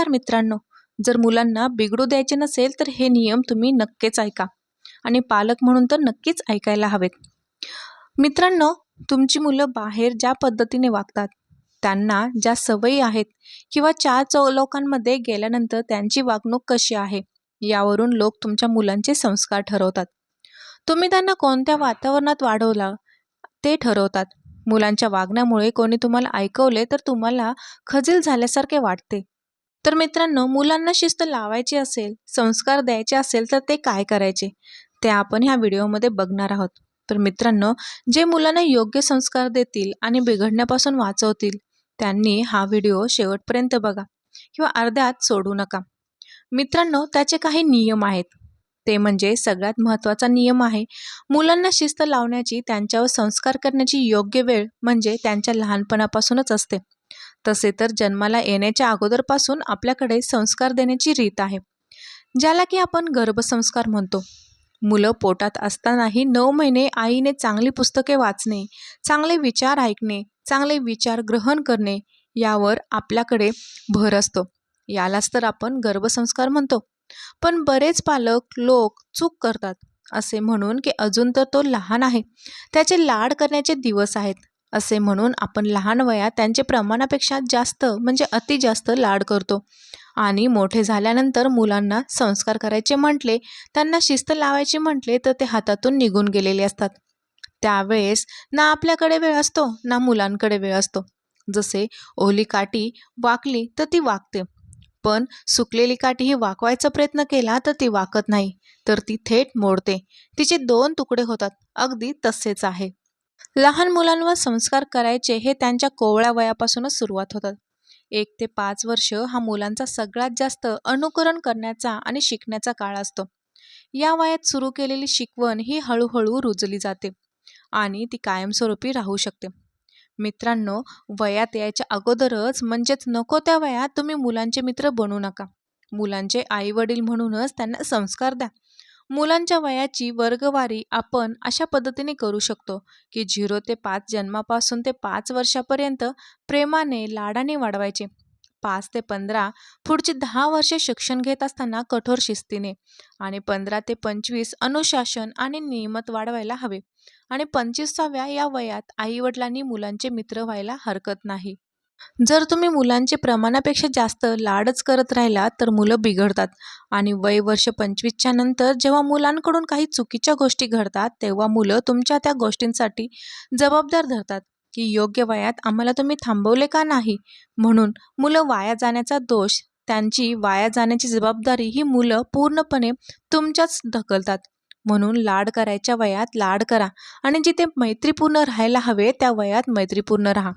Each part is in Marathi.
नमस्कार मित्रांनो, जर मुलांना बिघडू द्यायचे नसेल तर हे नियम तुम्ही नक्कीच ऐका आणि पालक म्हणून तर नक्कीच ऐकायला हवेत. मित्रांनो, तुमची मुलं बाहेर ज्या पद्धतीने वागतात, त्यांना ज्या सवयी आहेत किंवा लोकांमध्ये गेल्यानंतर त्यांची वागणूक कशी आहे, यावरून लोक तुमच्या मुलांचे संस्कार ठरवतात. तुम्ही त्यांना कोणत्या वातावरणात वाढवला ते ठरवतात. मुलांच्या वागण्यामुळे कोणी तुम्हाला ऐकवले तर तुम्हाला खजील झाल्यासारखे वाटते. तर मित्रांनो, मुलांना शिस्त लावायची असेल, संस्कार द्यायचे असेल तर ते काय करायचे, ते आपण ह्या व्हिडिओमध्ये बघणार आहोत. तर मित्रांनो, जे मुलांना योग्य संस्कार देतील आणि बिघडण्यापासून वाचवतील, त्यांनी हा व्हिडिओ शेवटपर्यंत बघा किंवा अर्ध्यात सोडू नका. मित्रांनो, त्याचे काही नियम आहेत. ते म्हणजे सगळ्यात महत्त्वाचा नियम आहे, मुलांना शिस्त लावण्याची, त्यांच्यावर संस्कार करण्याची योग्य वेळ म्हणजे त्यांच्या लहानपणापासूनच असते. तसे तर जन्माला येण्याच्या अगोदरपासून आपल्याकडे संस्कार देण्याची रीत आहे, ज्याला की आपण गर्भसंस्कार म्हणतो. मुलं पोटात असतानाही 9 महिने आईने चांगली पुस्तके वाचणे, चांगले विचार ऐकणे, चांगले विचार ग्रहण करणे यावर आपल्याकडे भर असतो. यालाच तर आपण गर्भसंस्कार म्हणतो. पण बरेच पालक लोक चूक करतात, असे म्हणून की अजून तर तो लहान आहे, त्याचे लाड करण्याचे दिवस आहेत असे म्हणून आपण लहान वयात त्यांचे प्रमाणापेक्षा जास्त म्हणजे अति जास्त लाड करतो. आणि मोठे झाल्यानंतर मुलांना संस्कार करायचे म्हटले, त्यांना शिस्त लावायची म्हटले तर ते हातातून निघून गेलेले असतात. त्यावेळेस ना आपल्याकडे वेळ असतो ना मुलांकडे वेळ असतो. जसे ओली काठी वाकली तर ती वाकते, पण सुकलेली काठी ही वाकवायचा प्रयत्न केला तर ती वाकत नाही, तर ती थेट मोडते, तिचे 2 तुकडे होतात. अगदी तसेच आहे. लहान मुलांवर संस्कार करायचे हे त्यांच्या कोवळ्या वयापासूनच सुरुवात होतात. 1 ते 5 वर्ष हा मुलांचा सगळ्यात जास्त अनुकरण करण्याचा आणि शिकण्याचा काळ असतो. या वयात सुरू केलेली शिकवण ही हळूहळू रुजली जाते आणि ती कायमस्वरूपी राहू शकते. मित्रांनो, वयात यायच्या अगोदरच म्हणजेच नको त्या वयात तुम्ही मुलांचे मित्र बनू नका. मुलांचे आई वडील म्हणूनच त्यांना संस्कार द्या. मुलांच्या वयाची वर्गवारी आपण अशा पद्धतीने करू शकतो की 0 ते 5 जन्मापासून ते 5 वर्षापर्यंत प्रेमाने लाडाने वाढवायचे. 5 ते 15 पुढची 10 वर्षे शिक्षण घेत असताना कठोर शिस्तीने आणि 15 ते 25 अनुशासन आणि नियमित वाढवायला हवे. आणि 25व्या या वयात आईवडिलांनी मुलांचे मित्र व्हायला हरकत नाही. जर तुम्ही मुलांचे प्रमाणापेक्षा जास्त लाडच करत राहिलात तर मुलं बिघडतात आणि वय वर्ष 25च्या नंतर जेव्हा मुलांकडून काही चुकीच्या गोष्टी घडतात तेव्हा मुलं तुमच्या त्या गोष्टींसाठी जबाबदार धरतात की योग्य वयात आम्हाला तुम्ही थांबवले का नाही, म्हणून मुलं वाया जाण्याचा दोष, त्यांची वाया जाण्याची जबाबदारी ही मुलं पूर्णपणे तुमच्याच ढकलतात. म्हणून लाड करायच्या वयात लाड करा आणि जिथे मैत्रीपूर्ण राहायला हवे त्या वयात मैत्रीपूर्ण राहा.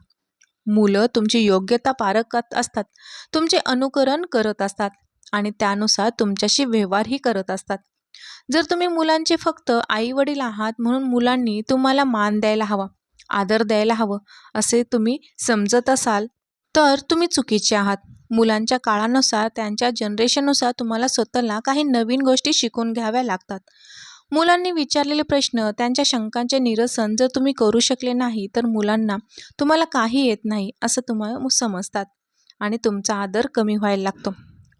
मुलं तुमची योग्यता पारखत असतात, तुमचे अनुकरण करत असतात आणि त्यानुसार तुमच्याशी व्यवहारही करत असतात. जर तुम्ही मुलांचे फक्त आई वडील आहात म्हणून मुलांनी तुम्हाला मान द्यायला हवा, आदर द्यायला हवं असे तुम्ही समजत असाल तर तुम्ही चुकीचे आहात. मुलांच्या काळानुसार, त्यांच्या जनरेशननुसार तुम्हाला स्वतःला काही नवीन गोष्टी शिकून घ्याव्या लागतात. मुलांनी विचारलेले प्रश्न, त्यांच्या शंकांचे निरसन जर तुम्ही करू शकले नाही तर मुलांना तुम्हाला काही येत नाही असं तुम्हाला समजतात आणि तुमचा आदर कमी व्हायला लागतो.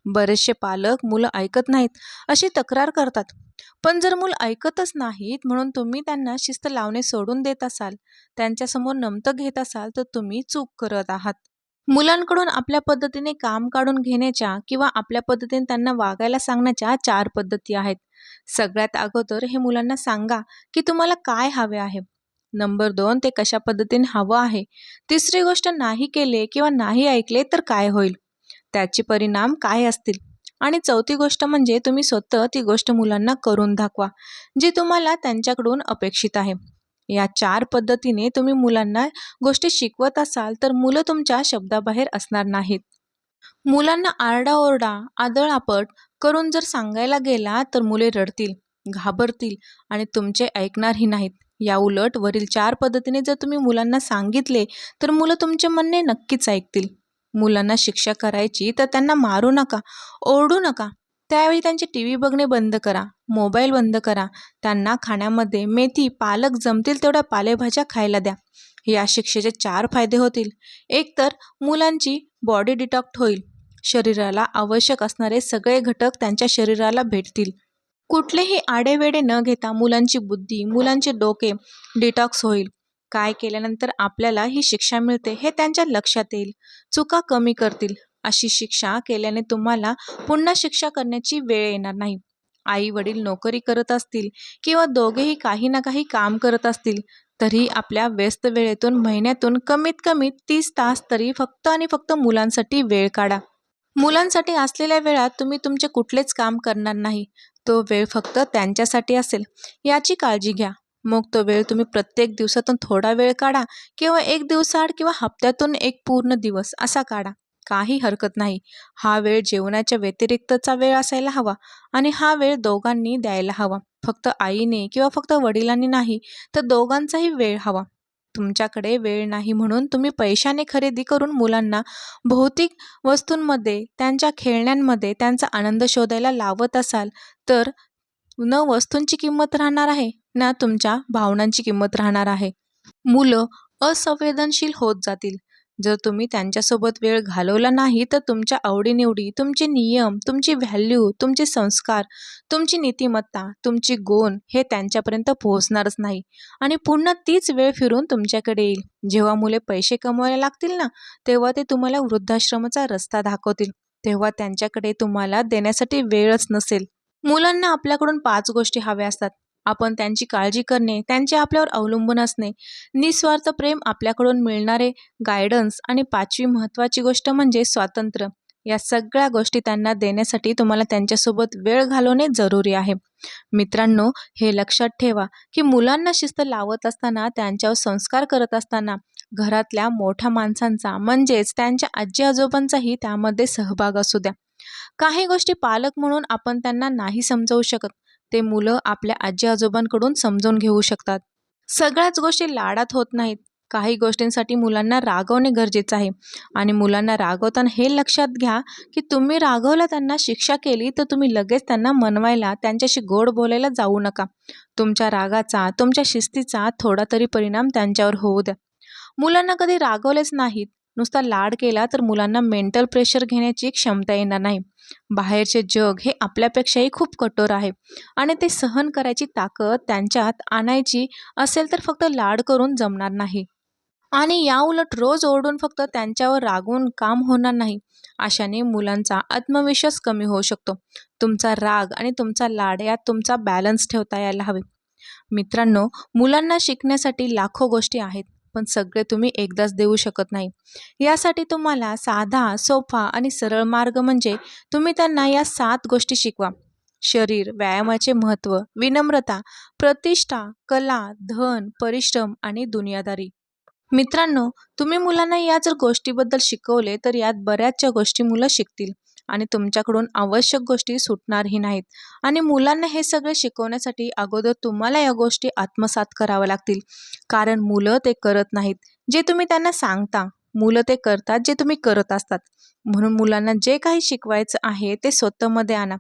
बरेचसे पालक मुलं ऐकत नाहीत अशी तक्रार करतात. पण जर मुलं ऐकतच नाहीत म्हणून तुम्ही त्यांना शिस्त लावणे सोडून देत असाल, त्यांच्यासमोर नमतं घेत असाल तर तुम्ही चूक करत आहात. मुलांकडून आपल्या पद्धतीने काम काढून घेण्याच्या किंवा आपल्या पद्धतीने त्यांना वागायला सांगण्याच्या 4 पद्धती आहेत. सगळ्यात अगोदर हे मुलांना सांगा की तुम्हाला काय हवे आहे. नंबर 2, ते कशा पद्धतीने हवं आहे. तिसरी गोष्ट, नाही केले किंवा नाही ऐकले तर काय होईल, त्याचे परिणाम काय असतील. आणि चौथी गोष्ट म्हणजे तुम्ही स्वतः ती गोष्ट मुलांना करून दाखवा, जी तुम्हाला त्यांच्याकडून अपेक्षित आहे. या 4 पद्धतीने तुम्ही मुलांना गोष्टी शिकवत असाल तर मुलं तुमच्या शब्दाबाहेर असणार नाहीत. मुलांना आरडाओरडा, आदळआपट करून जर सांगायला गेला तर मुले रडतील, घाबरतील आणि तुमचे ऐकणारही नाहीत. या उलट वरील 4 पद्धतीने जर तुम्ही मुलांना सांगितले तर मुलं तुमचे म्हणणे नक्कीच ऐकतील. मुलांना शिक्षा करायची तर त्यांना मारू नका, ओरडू नका. त्यावेळी त्यांचे टीव्ही बघणे बंद करा, मोबाईल बंद करा. त्यांना खाण्यामध्ये मेथी, पालक जमतील तेवढ्या पालेभाज्या खायला द्या. या शिक्षेचे 4 फायदे होतील. एक तर मुलांची बॉडी डिटॉक्ट होईल, शरीराला आवश्यक असणारे सगळे घटक त्यांच्या शरीराला भेटतील. कुठलेही आडेवेडे न घेता मुलांची बुद्धी, मुलांचे डोके डिटॉक्स होईल. काय केल्यानंतर आपल्याला ही शिक्षा मिळते हे त्यांच्या लक्षात येईल. चुका कमी करतील. अशी शिक्षा केल्याने तुम्हाला पुन्हा शिक्षा करण्याची वेळ येणार नाही. आई वडील नोकरी करत असतील किंवा दोघेही काही ना काही काम करत असतील तरी आपल्या व्यस्त वेळेतून महिन्यातून कमीत कमी 30 तास तरी फक्त आणि फक्त मुलांसाठी वेळ काढा. मुलांसाठी असलेल्या वेळात तुम्ही तुमचे कुठलेच काम करणार नाही. तो वेळ फक्त त्यांच्यासाठी असेल याची काळजी घ्या. मग तो वेळ तुम्ही प्रत्येक दिवसातून थोडा वेळ काढा किंवा एक दिवसाआड किंवा हप्त्यातून एक पूर्ण दिवस असा काढा. काही हरकत नाही. हा वेळ जेवणाच्या व्यतिरिक्तचा वेळ असायला हवा आणि हा वेळ दोघांनी द्यायला हवा. फक्त आईने किंवा फक्त वडिलांनी नाही तर दोघांचाही वेळ हवा. तुमच्याकडे वेळ नाही म्हणून तुम्ही पैशाने खरेदी करून मुलांना भौतिक वस्तूंमध्ये, त्यांच्या खेळण्यांमध्ये त्यांचा आनंद शोधायला लावत असाल तर न वस्तूंची किंमत राहणार आहे ना तुमच्या भावनांची किंमत राहणार आहे. मुलं असंवेदनशील होत जातील. जर तुम्ही त्यांच्यासोबत वेळ घालवला नाही तर तुमच्या आवडीनिवडी, तुमचे नियम, तुमची व्हॅल्यू, तुमचे संस्कार, तुमची नीतिमत्ता, तुमची गुण हे त्यांच्यापर्यंत पोहोचणारच नाही आणि पुन्हा तीच वेळ फिरून तुमच्याकडे येईल. जेव्हा मुले पैसे कमवायला लागतील ना तेव्हा ते तुम्हाला वृद्धाश्रमाचा रस्ता दाखवतील. तेव्हा त्यांच्याकडे तुम्हाला देण्यासाठी वेळच नसेल. मुलांना आपल्याकडून 5 गोष्टी हव्या असतात. आपण त्यांची काळजी करणे, त्यांचे आपल्यावर अवलंबून असणे, निस्वार्थ प्रेम, आपल्याकडून मिळणारे गायडन्स आणि 5वी महत्त्वाची गोष्ट म्हणजे स्वातंत्र्य. या सगळ्या गोष्टी त्यांना देण्यासाठी तुम्हाला त्यांच्यासोबत वेळ घालवणे जरुरी आहे. मित्रांनो, हे लक्षात ठेवा की मुलांना शिस्त लावत असताना, त्यांच्यावर संस्कार करत असताना घरातल्या मोठ्या माणसांचा म्हणजेच त्यांच्या आजी आजोबांचाही त्यामध्ये सहभाग असू द्या. काही गोष्टी पालक म्हणून आपण त्यांना नाही समजावू शकत, ते मुलं आपल्या आजी आजोबांकडून समजून घेऊ शकतात. सगळ्याच गोष्टी लाडात होत नाहीत. काही गोष्टींसाठी मुलांना रागवणे गरजेचं आहे आणि मुलांना रागवताना हे लक्षात घ्या की तुम्ही रागवलं, त्यांना शिक्षा केली तर तुम्ही लगेच त्यांना मनवायला, त्यांच्याशी गोड बोलायला जाऊ नका. तुमच्या रागाचा, तुमच्या शिस्तीचा थोडा तरी परिणाम त्यांच्यावर होऊ द्या. मुलांना कधी रागवलेच नाहीत, नुसता लाड केला तर मुलांना मेंटल प्रेशर घेण्याची क्षमता येणार नाही. बाहेरचे जग हे आपल्यापेक्षाही खूप कठोर आहे आणि ते सहन करायची ताकद त्यांच्यात आणायची असेल तर फक्त लाड करून जमणार नाही. आणि याउलट रोज ओरडून फक्त त्यांच्यावर रागवून काम होणार नाही. अशाने मुलांचा आत्मविश्वास कमी होऊ शकतो. तुमचा राग आणि तुमचा लाड यात तुमचा बॅलन्स ठेवता यायला हवे. मित्रांनो, मुलांना शिकण्यासाठी लाखो गोष्टी आहेत, पण सगळे तुम्ही एकदाच देऊ शकत नाही. यासाठी तुम्हाला साधा, सोपा आणि सरळ मार्ग म्हणजे तुम्ही त्यांना या 7 गोष्टी शिकवा. शरीर, व्यायामाचे महत्त्व, विनम्रता, प्रतिष्ठा, कला, धन, परिश्रम आणि दुनियादारी. मित्रांनो, तुम्ही मुलांना या जर गोष्टीबद्दल शिकवले तर यात बऱ्याचशा गोष्टी मुलं शिकतील आणि तुमच्याकडून आवश्यक गोष्टी सुटणारही नाहीत. आणि मुलांना हे सगळे शिकवण्यासाठी अगोदर तुम्हाला या गोष्टी आत्मसात कराव्या लागतील, कारण मुलं ते करत नाहीत जे तुम्ही त्यांना सांगता, मुलं ते करतात जे तुम्ही करत असतात. म्हणून मुलांना जे काही शिकवायचं आहे ते स्वतःमध्ये आणा.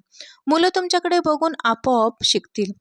मुलं तुमच्याकडे बघून आपोआप शिकतील.